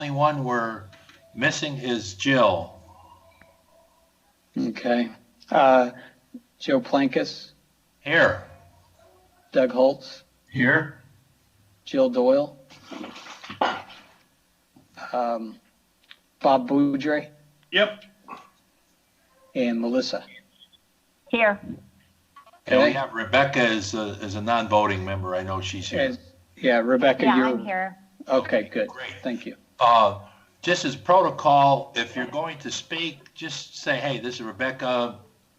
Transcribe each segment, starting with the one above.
only one we're missing is Jill. Okay. Joe Plankus, Here. Doug Holtz, Here. Jill Doyle, Bob Boudre, Yep. and Melissa. Here. And we have Rebecca as a non-voting member. I know she's here. Yeah, Rebecca, Yeah, you're I'm here. okay. Good. Great. Thank you. Just as protocol, if you're going to speak, just say, hey, this is Rebecca,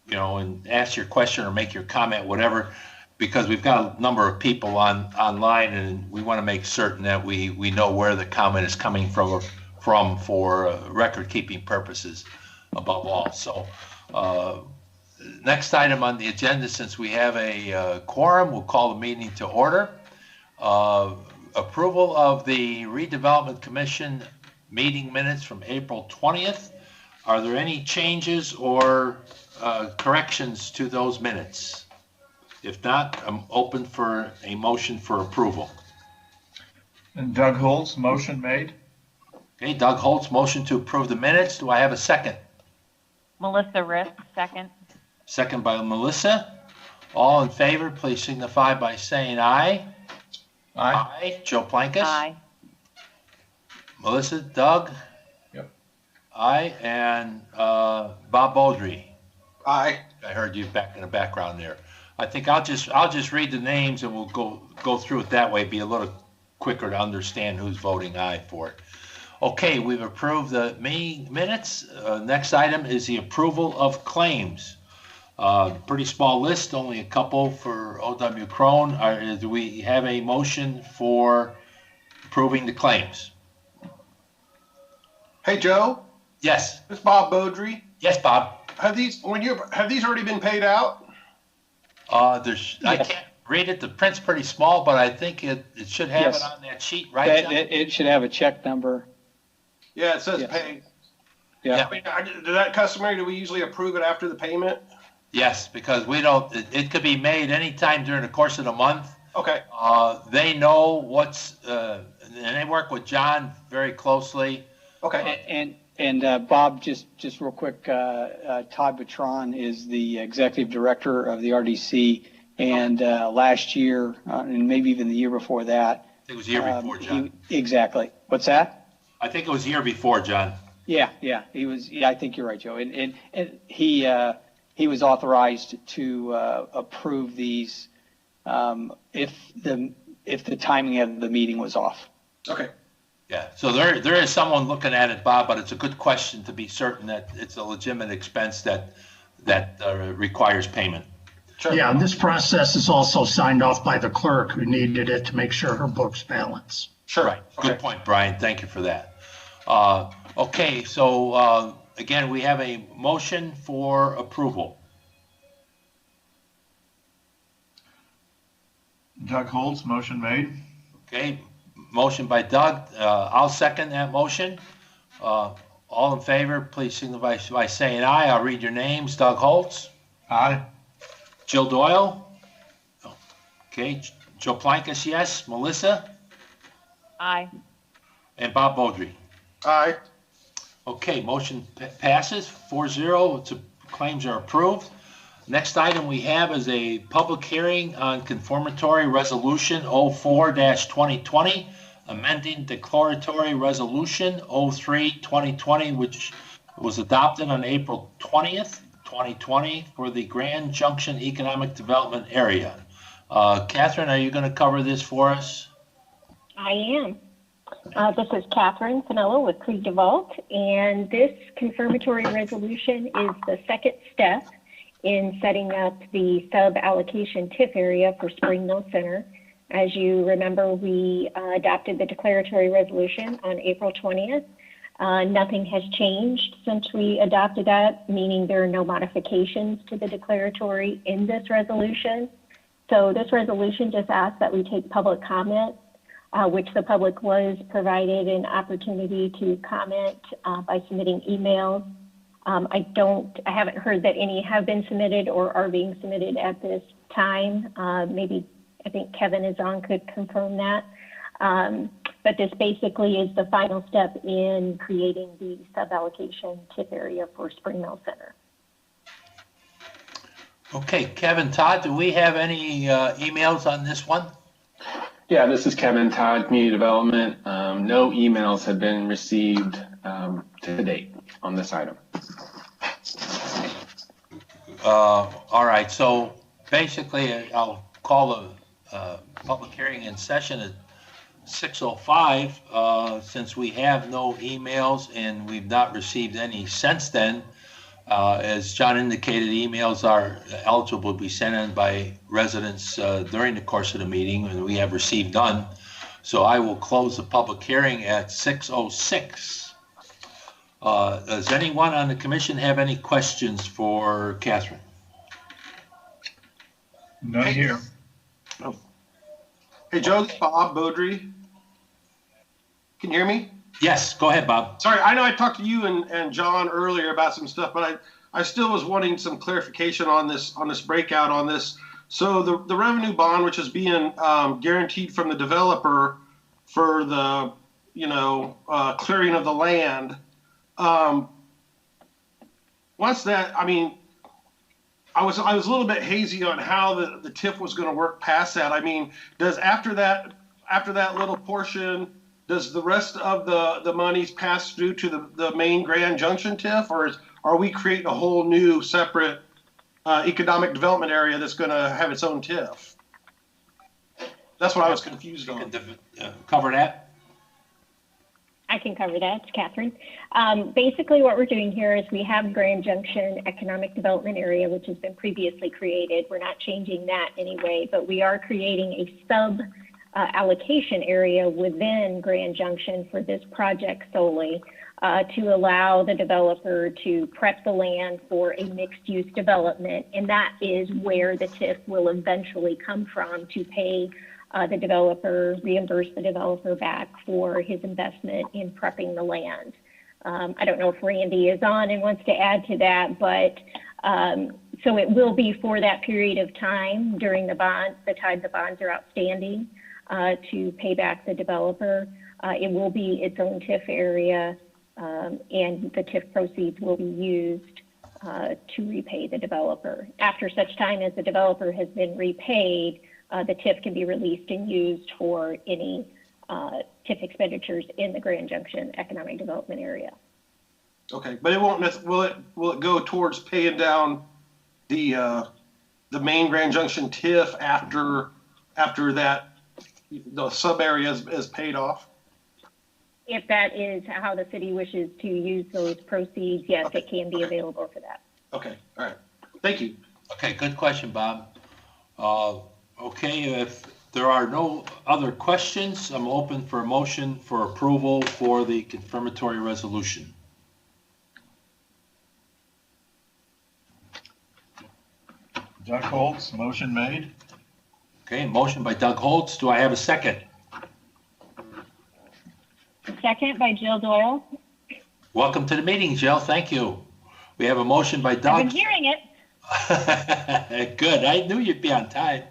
and ask your question or make your comment, whatever, because we've got a number of people online, and we want to make certain that we know where the comment is coming from for record-keeping purposes above all. So next item on the agenda, since we have a quorum, we'll call the meeting to order. Approval of the Redevelopment Commission meeting minutes from April 20th. Are there any changes or corrections to those minutes? If not, I'm open for a motion for approval. And Doug Holtz, motion made. Okay, Doug Holtz, motion to approve the minutes. Do I have a second? Melissa Risk, second. Second by Melissa. All in favor, please signify by saying aye. Aye. Aye. Joe Plankus? Aye. Melissa, Doug? Yep. Aye. And Bob Beaudry? Aye. I heard you back in the background there. I think I'll just read the names and we'll go through it that way, be a little quicker to understand who's voting aye for it. Okay, we've approved the minutes. Next item is the approval of claims. Pretty small list, only a couple for O.W. Crone. Do we have a motion for approving the claims? Hey, Joe. Yes. It's Bob Beaudry. Yes, Bob. Have these already been paid out? I can't read it. The print's pretty small, but I think it should have Yes. it on that sheet, right, John? It should have a check number. Yeah, it says Yes. paid. Yeah. I mean, is that customary? Do we usually approve it after the payment? Yes, because we don't. It could be made anytime during the course of the month. Okay. They know what's, and they work with John very closely. Okay. And Bob, just real quick, Todd Bertrand is the executive director of the RDC, and last year, and maybe even the year before that. I think it was the year before, John. Exactly. What's that? I think it was the year before, John. Yeah, he was. Yeah, I think you're right, Joe. And he was authorized to approve these if the timing of the meeting was off. Okay. Yeah, so there is someone looking at it, Bob, but it's a good question to be certain that it's a legitimate expense that requires payment. Sure. Yeah, this process is also signed off by the clerk who needed it to make sure her books balance. Sure. Right. Okay. Good point, Brian. Thank you for that. Okay, so again, we have a motion for approval. Doug Holtz, motion made. Okay, motion by Doug. I'll second that motion. All in favor, please signify by saying aye. I'll read your names. Doug Holtz. Aye. Jill Doyle. Okay, Joe Plankus, yes. Melissa. Aye. And Bob Beaudry. Aye. Okay, motion passes 4-0. Claims are approved. Next item we have is a public hearing on confirmatory resolution 04-2020, amending declaratory resolution 03-2020, which was adopted on April 20th, 2020 for the Grand Junction Economic Development Area. Catherine, are you going to cover this for us? I am. This is Catherine Finello with Creek DeVault, and this confirmatory resolution is the second step in setting up the sub-allocation TIF area for Spring Mill Center. As you remember, we adopted the declaratory resolution on April 20th. Nothing has changed since we adopted that, meaning there are no modifications to the declaratory in this resolution. So this resolution just asks that we take public comment, which the public was provided an opportunity to comment by submitting emails. I haven't heard that any have been submitted or are being submitted at this time. Maybe, I think Kevin is on, could confirm that. But this basically is the final step in creating the sub-allocation TIF area for Spring Mill Center. Okay, Kevin, Todd, do we have any emails on this one? Yeah, this is Kevin Todd, Community Development. No emails have been received to date on this item. All right, so basically I'll call the public hearing in session at 6:05. Since we have no emails and we've not received any since then, as John indicated, emails are eligible to be sent in by residents during the course of the meeting, and we have received none. So I will close the public hearing at 6:06. Does anyone on the commission have any questions for Catherine? None here. Hey, Joe, this is Bob Beaudry. Can you hear me? Yes, go ahead, Bob. Sorry, I know I talked to you and John earlier about some stuff, but I still was wanting some clarification on this breakout on this. So the revenue bond, which is being guaranteed from the developer for the clearing of the land. Once that, I mean, I was a little bit hazy on how the TIF was going to work past that. I mean, does after that little portion, does the rest of the monies pass through to the main Grand Junction TIF, or are we creating a whole new separate economic development area that's going to have its own TIF? That's what I was confused on. Cover that. I can cover that. It's Catherine. Basically, what we're doing here is we have Grand Junction Economic Development Area, which has been previously created. We're not changing that anyway, but we are creating a sub-allocation area within Grand Junction for this project solely to allow the developer to prep the land for a mixed-use development, and that is where the TIF will eventually come from to pay the developer, reimburse the developer back for his investment in prepping the land. I don't know if Randy is on and wants to add to that, but so it will be for that period of time during the time the bonds are outstanding to pay back the developer. It will be its own TIF area, and the TIF proceeds will be used to repay the developer. After such time as the developer has been repaid, the TIF can be released and used for any TIF expenditures in the Grand Junction Economic Development Area. Okay, but it won't. Will it go towards paying down the main Grand Junction TIF after that the sub area is paid off? If that is how the city wishes to use those proceeds, yes, Okay. it can be available for that. Okay, all right. Thank you. Okay, good question, Bob. Okay, if there are no other questions, I'm open for a motion for approval for the confirmatory resolution. Doug Holtz, motion made. Okay, motion by Doug Holtz. Do I have a second? Second by Jill Doyle. Welcome to the meeting, Jill. Thank you. We have a motion by I've Doug. been hearing it. Good. I knew you'd be on time.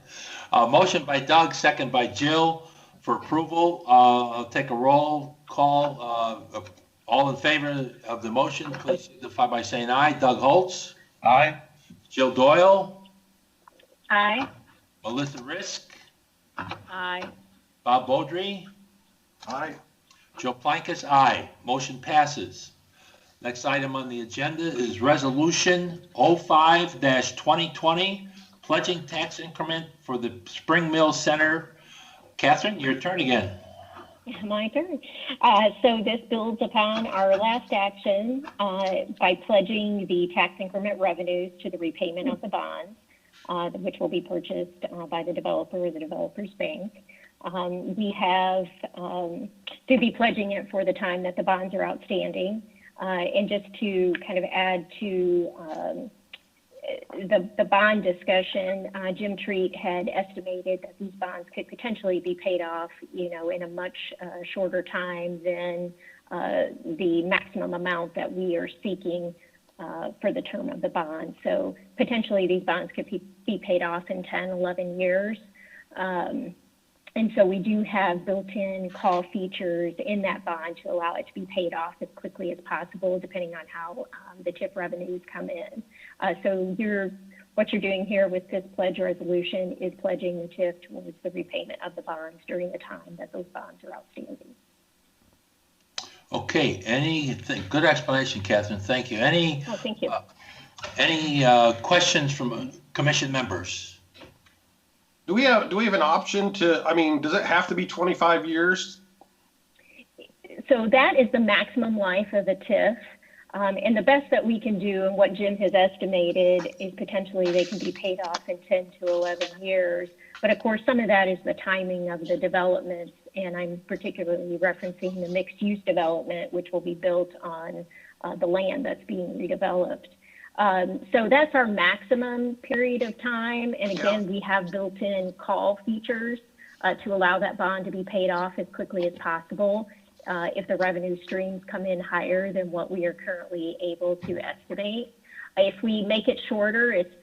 Motion by Doug, second by Jill for approval. I'll take a roll call. All in favor of the motion, please signify by saying aye. Doug Holtz, Aye. Jill Doyle, Aye. Melissa Risk, Aye. Bob Beaudry, Aye. Joe Plankus, aye. Motion passes. Next item on the agenda is Resolution 05-2020, pledging tax increment for the Spring Mill Center. Catherine, your turn again. My turn. So this builds upon our last action by pledging the tax increment revenues to the repayment of the bonds, which will be purchased by the developer or the developer's bank. We have to be pledging it for the time that the bonds are outstanding. And just to kind of add to the bond discussion, Jim Treat had estimated that these bonds could potentially be paid off, in a much shorter time than the maximum amount that we are seeking for the term of the bond. So potentially these bonds could be paid off in 10, 11 years. And so we do have built-in call features in that bond to allow it to be paid off as quickly as possible, depending on how the TIF revenues come in. So what you're doing here with this pledge resolution is pledging the TIF towards the repayment of the bonds during the time that those bonds are outstanding. Okay, good explanation, Catherine. Thank you. Thank you. Any questions from commission members? Do we have an option to, I mean, does it have to be 25 years? So that is the maximum life of a TIF. And the best that we can do, and what Jim has estimated, is potentially they can be paid off in 10 to 11 years. But of course, some of that is the timing of the developments, and I'm particularly referencing the mixed-use development, which will be built on the land that's being redeveloped. So that's our maximum period of time. And again, we have built-in call features to allow that bond to be paid off as quickly as possible if the revenue streams come in higher than what we are currently able to estimate. If we make it shorter, it's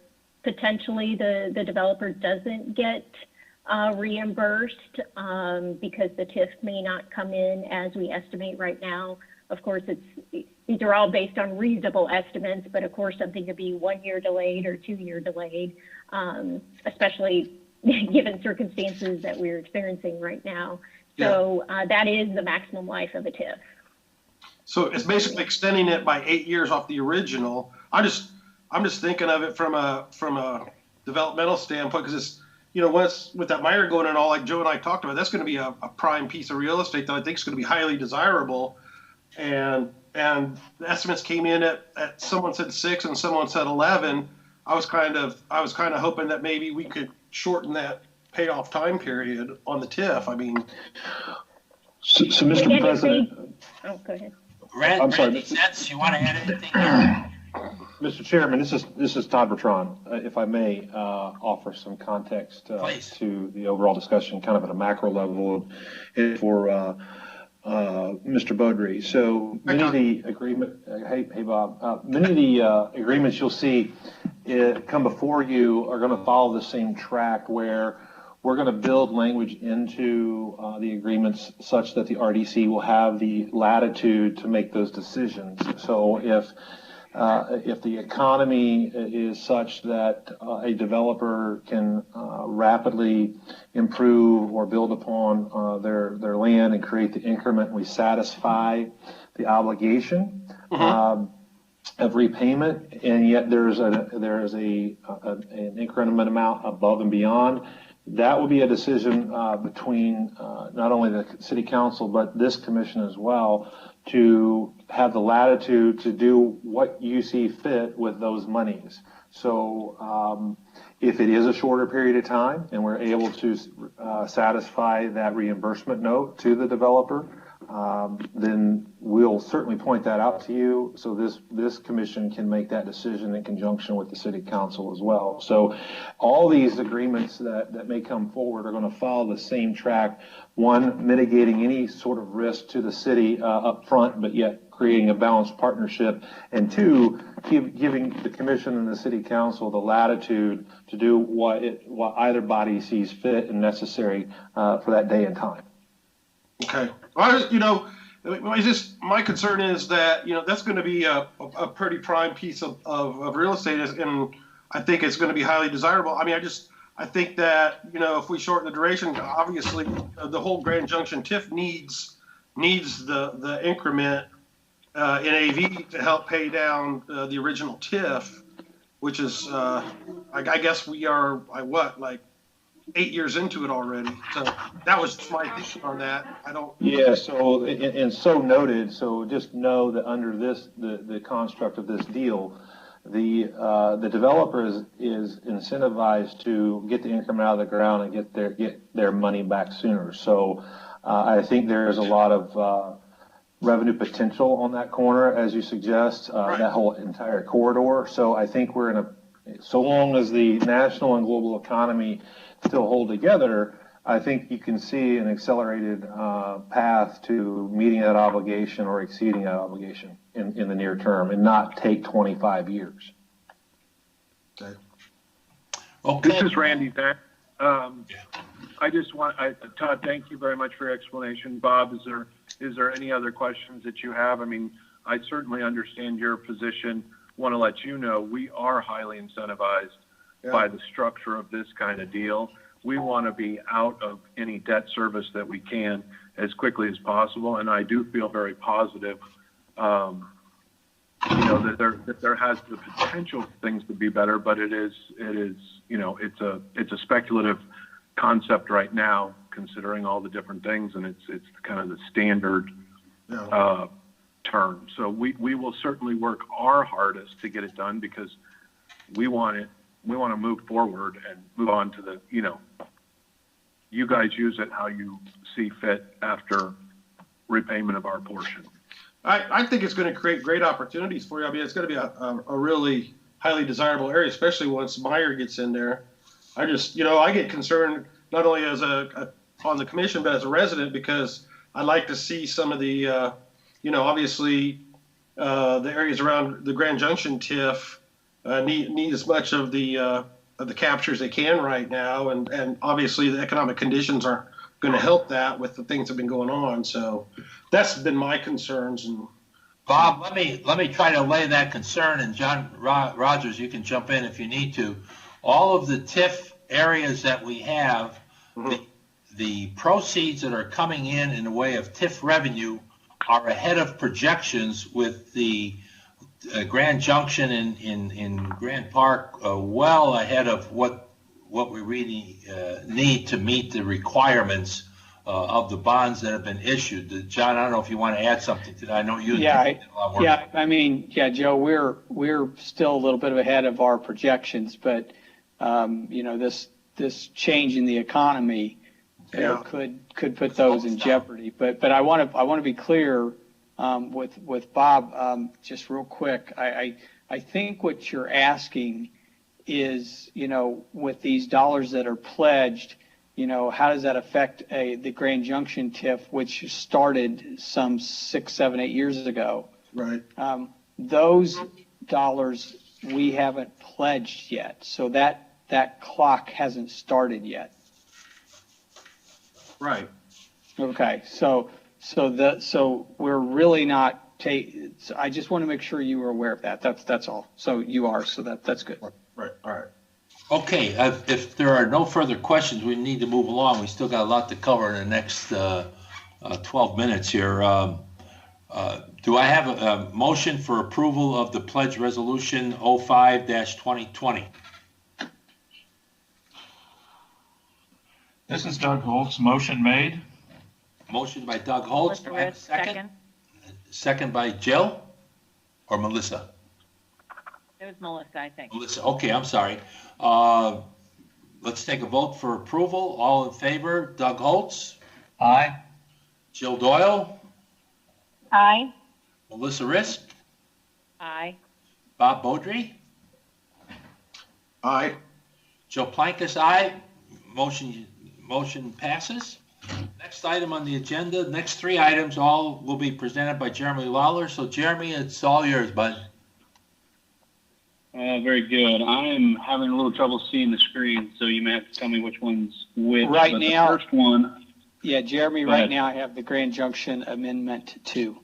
potentially the developer doesn't get reimbursed because the TIF may not come in as we estimate right now. Of course, these are all based on reasonable estimates, but of course something could be 1 year delayed or 2 year delayed, especially given circumstances that we're experiencing right now. So that is the maximum life of a TIF. So it's basically extending it by 8 years off the original. I'm just thinking of it from a developmental standpoint, because it's, you know, once with that Meyer going and all, like Joe and I talked about, that's going to be a prime piece of real estate that I think is going to be highly desirable. And the estimates came in at someone said 6 and someone said 11. I was kind of hoping that maybe we could shorten that payoff time period on the TIF. I mean, so Mr. President. Oh, go ahead. I'm sorry. You want to add anything here? Mr. Chairman, this is Todd Bertrand. If I may offer some context to the overall discussion, kind of at a macro level, for Mr. Beaudry. So many of the agreements you'll see come before you are going to follow the same track, where we're going to build language into the agreements such that the RDC will have the latitude to make those decisions. So if the economy is such that a developer can rapidly improve or build upon their land and create the increment, we satisfy the obligation of repayment, and yet there is an increment amount above and beyond. That will be a decision between not only the city council but this commission as well, to have the latitude to do what you see fit with those monies. So if it is a shorter period of time and we're able to satisfy that reimbursement note to the developer, then we'll certainly point that out to you, so this commission can make that decision in conjunction with the city council as well. So all these agreements that may come forward are going to follow the same track: one, mitigating any sort of risk to the city up front, but yet creating a balanced partnership, and two, giving the commission and the city council the latitude to do what either body sees fit and necessary for that day and time. Okay. My concern is that, that's going to be a pretty prime piece of real estate, and I think it's going to be highly desirable. I mean, I think that, if we shorten the duration, obviously the whole Grand Junction TIF needs the increment in AV to help pay down the original TIF, which is, I guess we are, 8 years into it already. So that was my thinking on that. Yeah, so, and so noted. So just know that under the construct of this deal, the developer is incentivized to get the increment out of the ground and get their money back sooner. So I think there's a lot of revenue potential on that corner, as you suggest, that whole entire corridor. So I think so long as the national and global economy still hold together, I think you can see an accelerated path to meeting that obligation or exceeding that obligation in the near term, and not take 25 years. Okay. This is Randy. Todd, thank you very much for your explanation. Bob, is there any other questions that you have? I mean, I certainly understand your position. Want to let you know we are highly incentivized by the structure of this kind of deal. We want to be out of any debt service that we can as quickly as possible, and I do feel very positive. That there has the potential for things to be better, but it is it's a speculative concept right now, considering all the different things, and it's kind of the standard term. So we will certainly work our hardest to get it done, because we want to move forward and move on to the, you guys use it how you see fit after repayment of our portion. I think it's going to create great opportunities for you. I mean, it's going to be a really highly desirable area, especially once Meyer gets in there. I just, I get concerned not only as on the commission, but as a resident, because I'd like to see some of the, obviously the areas around the Grand Junction TIF need as much of the capture as they can right now, and obviously the economic conditions aren't going to help that with the things that have been going on. So that's been my concerns. And Bob, let me try to lay that concern, and John Rogers, you can jump in if you need to. All of the TIF areas that we have, the proceeds that are coming in the way of TIF revenue are ahead of projections, with the Grand Junction in Grand Park well ahead of what we really need to meet the requirements of the bonds that have been issued. John, I don't know if you want to add something to that. I know you. I mean, Joe, we're still a little bit ahead of our projections, but this change in the economy could put those in jeopardy. But I want to be clear with Bob, just real quick. I think what you're asking is, with these dollars that are pledged, how does that affect the Grand Junction TIF, which started some 6, 7, 8 years ago? Right. Those dollars we haven't pledged yet, so that clock hasn't started yet. Right. Okay. So we're really not I just want to make sure you were aware of that. That's all. So you are. So that's good. Right. All right. Okay. If there are no further questions, we need to move along. We still got a lot to cover in the next 12 minutes here. Do I have a motion for approval of the pledge resolution 05-2020? This is Doug Holtz. Motion made. Motion by Doug Holtz. Melissa Riss, second. Second by Jill or Melissa? It was Melissa, I think. Melissa. Okay, I'm sorry. Let's take a vote for approval. All in favor? Doug Holtz? Aye. Jill Doyle? Aye. Melissa Risk? Aye. Bob Beaudry? Aye. Joe Plankus, aye. Motion passes. Next item on the agenda, next 3 items all will be presented by Jeremy Lawler. So Jeremy, it's all yours, bud. Very good. I am having a little trouble seeing the screen, so you may have to tell me which one's which. Right but now, the first one. Yeah, Jeremy, right now I have the Grand Junction Amendment 2.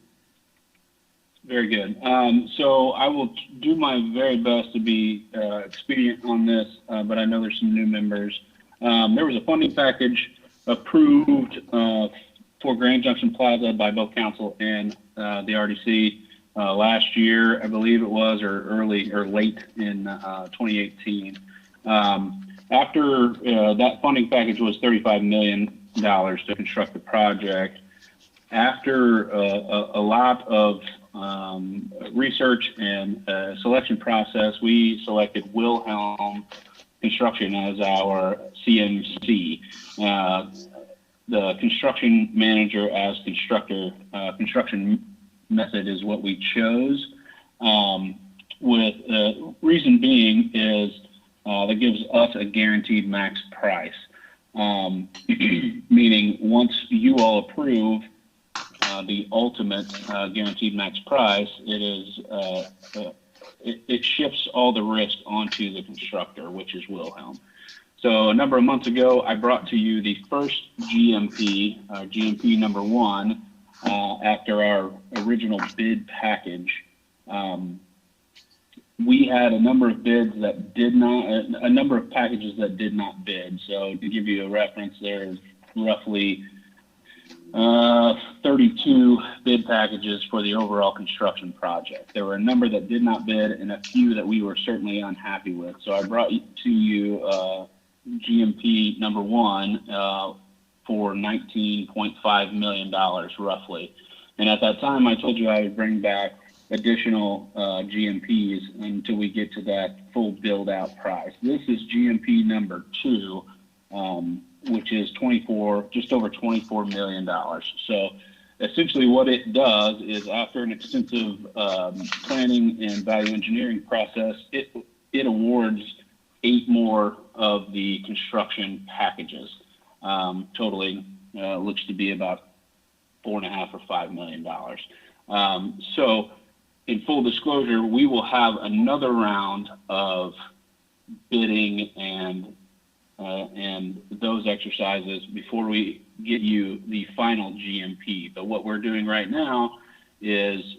Very good. So I will do my very best to be expedient on this, but I know there's some new members. There was a funding package approved for Grand Junction Plaza by both council and the RDC last year, I believe it was, or late in 2018. After that funding package was $35 million to construct the project. After a lot of research and selection process, we selected Wilhelm Construction as our CMC. The construction manager as constructor. Construction method is what we chose. With reason being is that gives us a guaranteed max price. Meaning once you all approve the ultimate guaranteed max price, it shifts all the risk onto the constructor, which is Wilhelm. So a number of months ago, I brought to you the first GMP, GMP number 1, after our original bid package. We had a number of bids that did not, a number of packages that did not bid. So to give you a reference, there's roughly 32 bid packages for the overall construction project. There were a number that did not bid and a few that we were certainly unhappy with. So I brought to you GMP number 1 for $19.5 million roughly. And at that time, I told you I would bring back additional GMPs until we get to that full build out price. This is GMP number 2, which is just over $24 million. So essentially what it does is, after an extensive planning and value engineering process, it awards 8 more of the construction packages, totaling looks to be about $4.5 or $5 million. So in full disclosure, we will have another round of bidding and those exercises before we get you the final GMP. But what we're doing right now is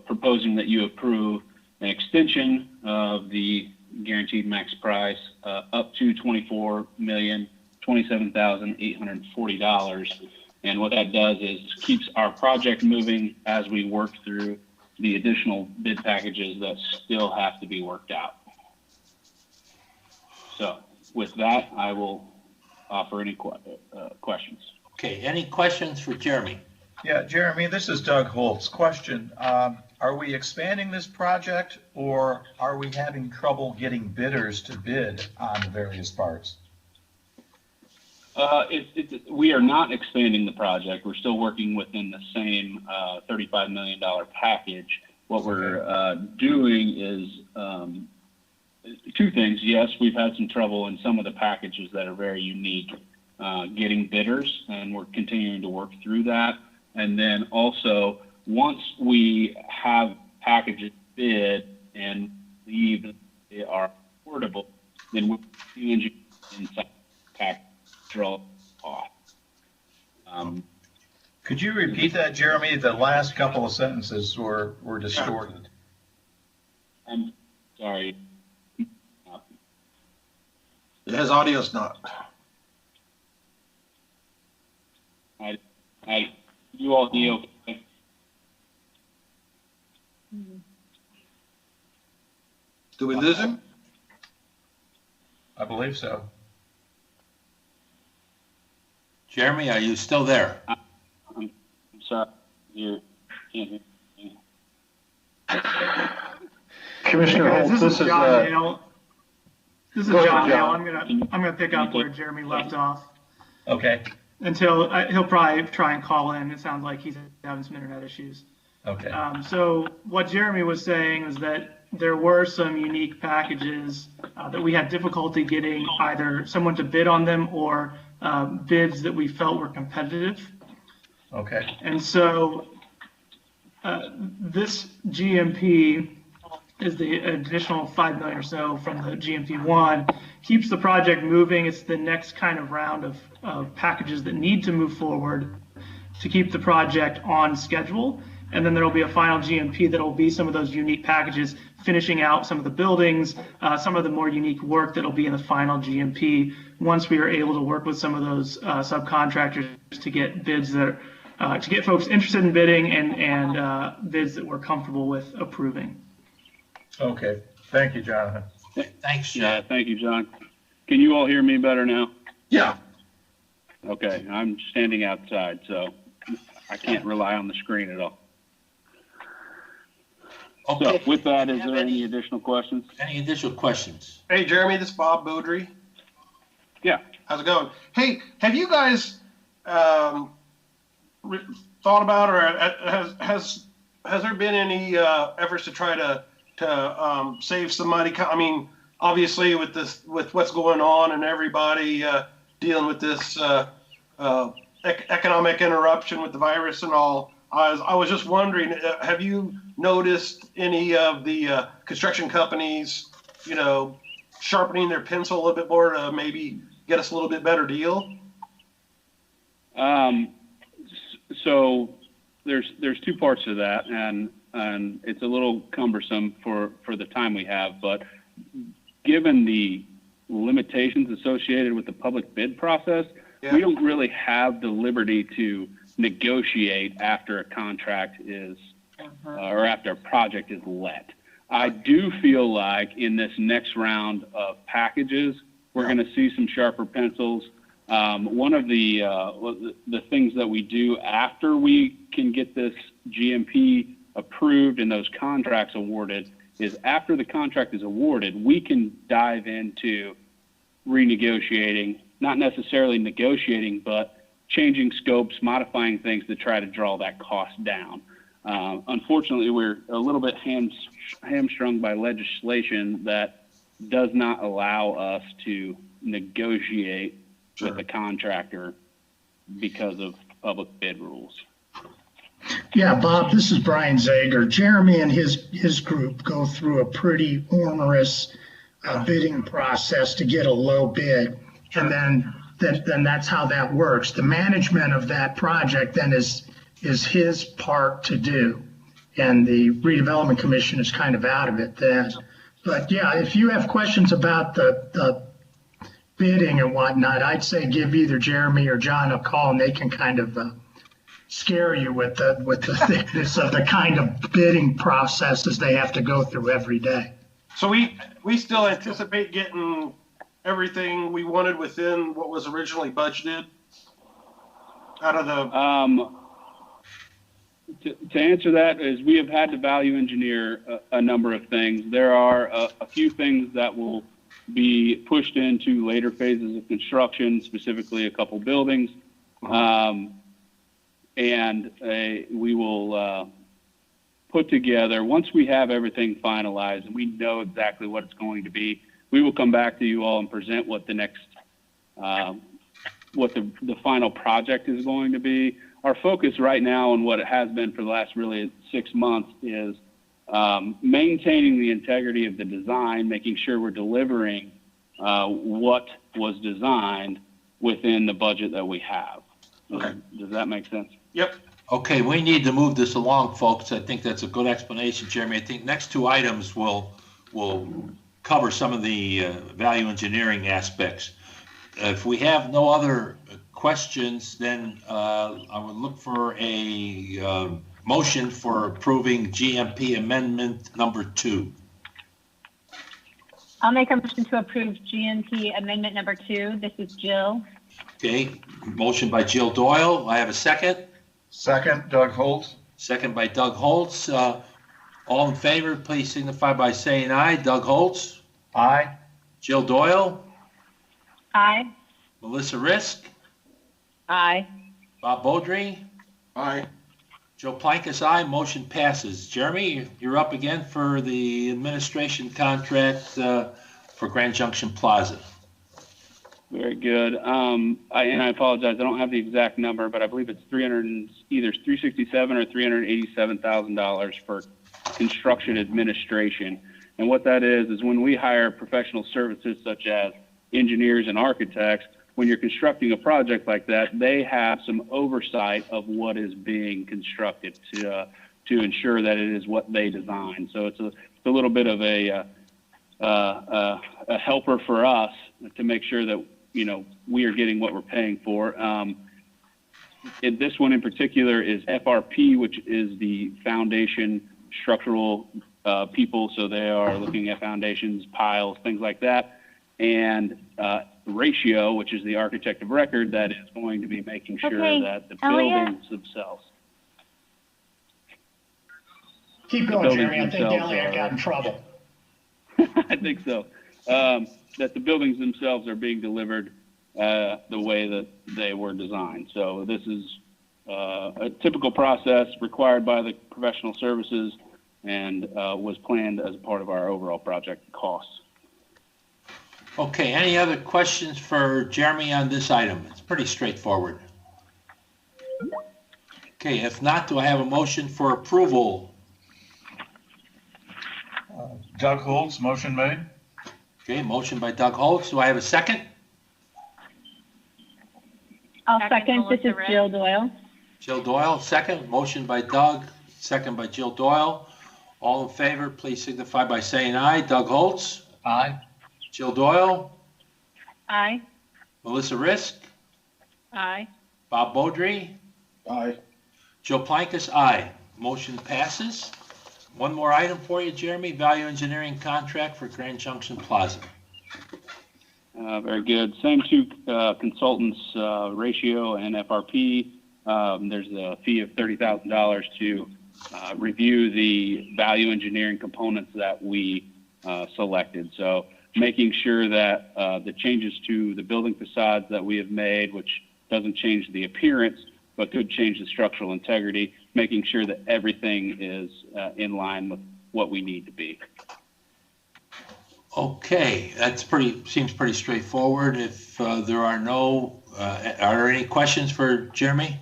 proposing that you approve an extension of the guaranteed max price up to $24,027,840. And what that does is keeps our project moving as we work through the additional bid packages that still have to be worked out. So with that, I will offer any questions. Okay, any questions for Jeremy? Yeah, Jeremy, this is Doug Holtz. Question, are we expanding this project, or are we having trouble getting bidders to bid on the various parts? We are not expanding the project. We're still working within the same $35 million package. What we're doing is 2 things. Yes, we've had some trouble in some of the packages that are very unique getting bidders, and we're continuing to work through that. And then also, once we have packages bid and believe they are affordable, then we'll change inside package draw off. Could you repeat that, Jeremy? The last couple of sentences were distorted. I'm sorry. His audio's not. You all hear okay? Do we lose him? I believe so. Jeremy, are you still there? I'm sorry. You can't hear me. Commissioner Holtz, this is John Hale. This is John Hale. John. I'm gonna pick up where Jeremy left off. Okay. Until he'll probably try and call in. It sounds like he's having some internet issues. Okay. So what Jeremy was saying was that there were some unique packages that we had difficulty getting either someone to bid on them or bids that we felt were competitive. Okay. And so this GMP is the additional $5 million or so from the GMP1, keeps the project moving. It's the next kind of round of packages that need to move forward to keep the project on schedule. And then there will be a final GMP that will be some of those unique packages, finishing out some of the buildings, some of the more unique work that will be in the final GMP once we are able to work with some of those subcontractors to get bids that are, to get folks interested in bidding and bids that we're comfortable with approving. Okay. Thank you, Jonathan. Thanks, John. Yeah, thank you, John. Can you all hear me better now? Yeah. Okay, I'm standing outside, so I can't rely on the screen at all. Okay. So with that, is there any additional questions? Any additional questions? Hey, Jeremy, this is Bob Boudry. Yeah. How's it going? Hey, have you guys thought about, or has there been any efforts to try to save some money? I mean, obviously with what's going on and everybody dealing with this economic interruption with the virus and all, I was just wondering, have you noticed any of the construction companies, sharpening their pencil a little bit more to maybe get us a little bit better deal? So there's two parts to that, and it's a little cumbersome for the time we have, but given the limitations associated with the public bid process, we don't really have the liberty to negotiate after a contract is or after a project is let. I do feel like in this next round of packages, we're going to see some sharper pencils. One of the things that we do after we can get this GMP approved and those contracts awarded is after the contract is awarded, we can dive into renegotiating, not necessarily negotiating, but changing scopes, modifying things to try to draw that cost down. Unfortunately, we're a little bit hamstrung by legislation that does not allow us to negotiate with the contractor because of public bid rules. Yeah, Bob, this is Brian Zager. Jeremy and his group go through a pretty onerous bidding process to get a low bid. And then that's how that works. The management of that project then is his part to do. And the Redevelopment Commission is kind of out of it then. But yeah, if you have questions about the bidding and whatnot, I'd say give either Jeremy or John a call, and they can kind of scare you with the thickness of the kind of bidding processes they have to go through every day. So we still anticipate getting everything we wanted within what was originally budgeted out of the. To answer that is we have had to value engineer a number of things. There are a few things that will be pushed into later phases of construction, specifically a couple buildings. And we will put together, once we have everything finalized and we know exactly what it's going to be, we will come back to you all and present what the next, what the final project is going to be. Our focus right now and what it has been for the last really 6 months is maintaining the integrity of the design, making sure we're delivering what was designed within the budget that we have. Okay. Does that make sense? Yep. Okay, we need to move this along, folks. I think that's a good explanation, Jeremy. I think next two items will cover some of the value engineering aspects. If we have no other questions, then I would look for a motion for approving GMP amendment number 2. I'll make a motion to approve GMP amendment number 2. This is Jill. Okay, motion by Jill Doyle. I have a second. Second, Doug Holtz. Second by Doug Holtz. All in favor, please signify by saying aye. Doug Holtz. Aye. Jill Doyle. Aye. Melissa Risk. Aye. Bob Beaudry. Aye. Joe Plankus, aye. Motion passes. Jeremy, you're up again for the administration contract for Grand Junction Plaza. Very good. I apologize. I don't have the exact number, but I believe it's either $367,000 or $387,000 for construction administration. And what that is when we hire professional services such as engineers and architects, when you're constructing a project like that, they have some oversight of what is being constructed to ensure that it is what they designed. So it's a little bit of a helper for us to make sure that we are getting what we're paying for. This one in particular is FRP, which is the foundation structural people. So they are looking at foundations, piles, things like that. And Ratio, which is the architect of record, that is going to be making sure that the buildings themselves. Keep going, Jeremy. I think Elliot got in trouble. I think so. That the buildings themselves are being delivered the way that they were designed. So this is a typical process required by the professional services and was planned as a part of our overall project costs. Okay, any other questions for Jeremy on this item? It's pretty straightforward. Okay, if not, do I have a motion for approval? Doug Holtz, motion made. Okay, motion by Doug Holtz. Do I have a second? I'll second. This is Jill Doyle. Jill Doyle, second. Motion by Doug, second by Jill Doyle. All in favor, please signify by saying aye. Doug Holtz? Aye. Jill Doyle? Aye. Melissa Risk? Aye. Bob Beaudry? Aye. Joe Plankus, aye. Motion passes. One more item for you, Jeremy. Value engineering contract for Grand Junction Plaza. Very good. Same two consultants, Ratio and FRP. There's a fee of $30,000 to review the value engineering components that we selected. So making sure that the changes to the building facades that we have made, which doesn't change the appearance, but could change the structural integrity, making sure that everything is in line with what we need to be. Okay, seems pretty straightforward. If there are no, are there any questions for Jeremy?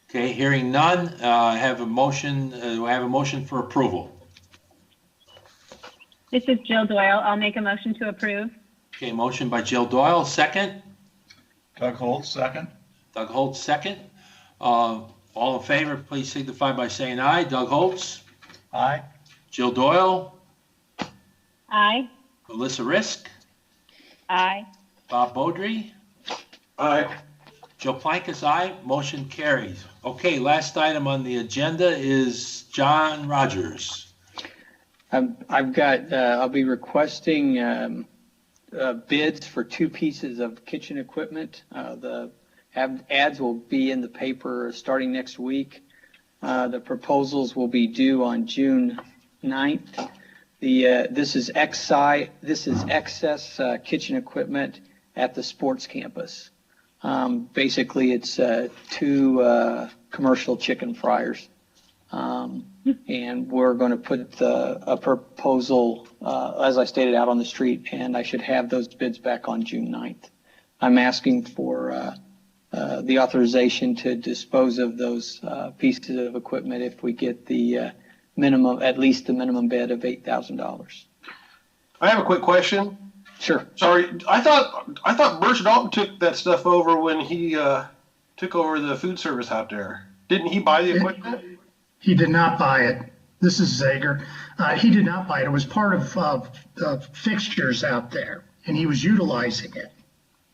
Okay, hearing none, I have a motion. Do I have a motion for approval? This is Jill Doyle. I'll make a motion to approve. Okay, motion by Jill Doyle, second. Doug Holtz, second. Doug Holtz, second. All in favor, please signify by saying aye. Doug Holtz? Aye. Jill Doyle? Aye. Melissa Risk? Aye. Bob Beaudry? Aye. Joe Plankus, aye. Motion carries. Okay, last item on the agenda is John Rogers. I'll be requesting bids for 2 pieces of kitchen equipment. The ads will be in the paper starting next week. The proposals will be due on June 9th. This is excess kitchen equipment at the sports campus. Basically, it's 2 commercial chicken fryers. And we're going to put a proposal, as I stated, out on the street, and I should have those bids back on June 9th. I'm asking for the authorization to dispose of those pieces of equipment if we get the at least the minimum bid of $8,000. I have a quick question. Sure. Sorry, I thought Birch Dalton took that stuff over when he took over the food service out there. Didn't he buy the equipment? He did not buy it. This is Zager. He did not buy it. It was part of the fixtures out there, and he was utilizing it.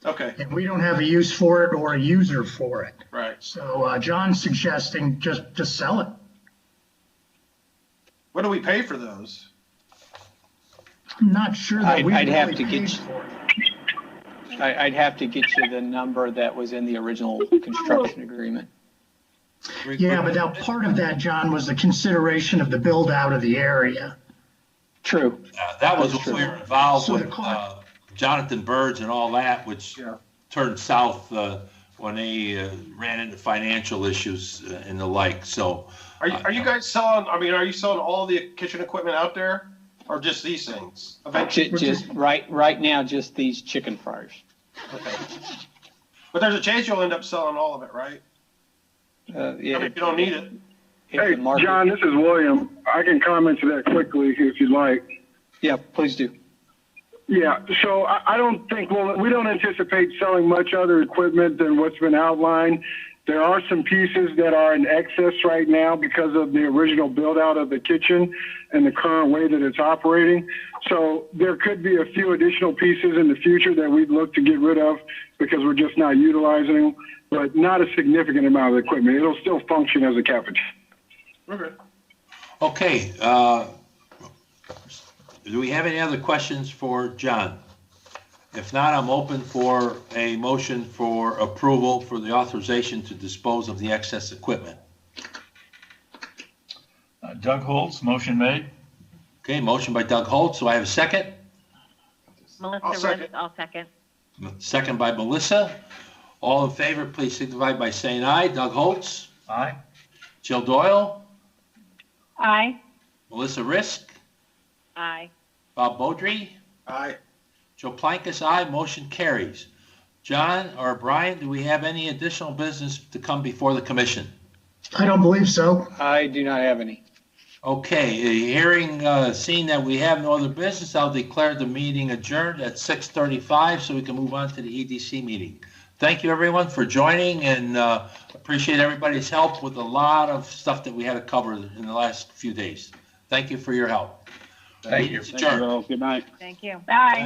Okay. And we don't have a use for it or a user for it. Right. So John's suggesting just sell it. What do we pay for those? I'm not sure that we I'd have really to paid get for it. I'd have to get you the number that was in the original construction agreement. Yeah, but now part of that, John, was the consideration of the build out of the area. True. That was when true. we were involved So with Jonathan Birds and all that, which turned south when they ran into financial issues and the like. So, are you guys selling? I mean, are you selling all the kitchen equipment out there, or just these things? Just right now, just these chicken fryers. Okay. But there's a chance you'll end up selling all of it, right? Yeah, I mean, if you don't need it. Hey, John, this is William. I can comment to that quickly if you'd like. Yeah, please do. Yeah, so I don't think, we don't anticipate selling much other equipment than what's been outlined. There are some pieces that are in excess right now because of the original build out of the kitchen and the current way that it's operating. So there could be a few additional pieces in the future that we'd look to get rid of because we're just not utilizing them, but not a significant amount of equipment. It'll still function as a cafeteria. okay. Do we have any other questions for John? If not, I'm open for a motion for approval for the authorization to dispose of the excess equipment. Doug Holtz, motion made. Okay, motion by Doug Holtz. Do I have a second? Melissa Risk, I'll second. Second by Melissa. All in favor, please signify by saying aye. Doug Holtz? Aye. Jill Doyle? Aye. Melissa Risk? Aye. Bob Beaudry? Aye. Joe Plankus, aye. Motion carries. John or Brian, do we have any additional business to come before the commission? I don't believe so. I do not have any. Okay, seeing that we have no other business, I'll declare the meeting adjourned at 6:35 so we can move on to the EDC meeting. Thank you, everyone, for joining, and appreciate everybody's help with a lot of stuff that we had to cover in the last few days. Thank you for your help. Thank you. Adjourned. Good night. Thank you. Bye.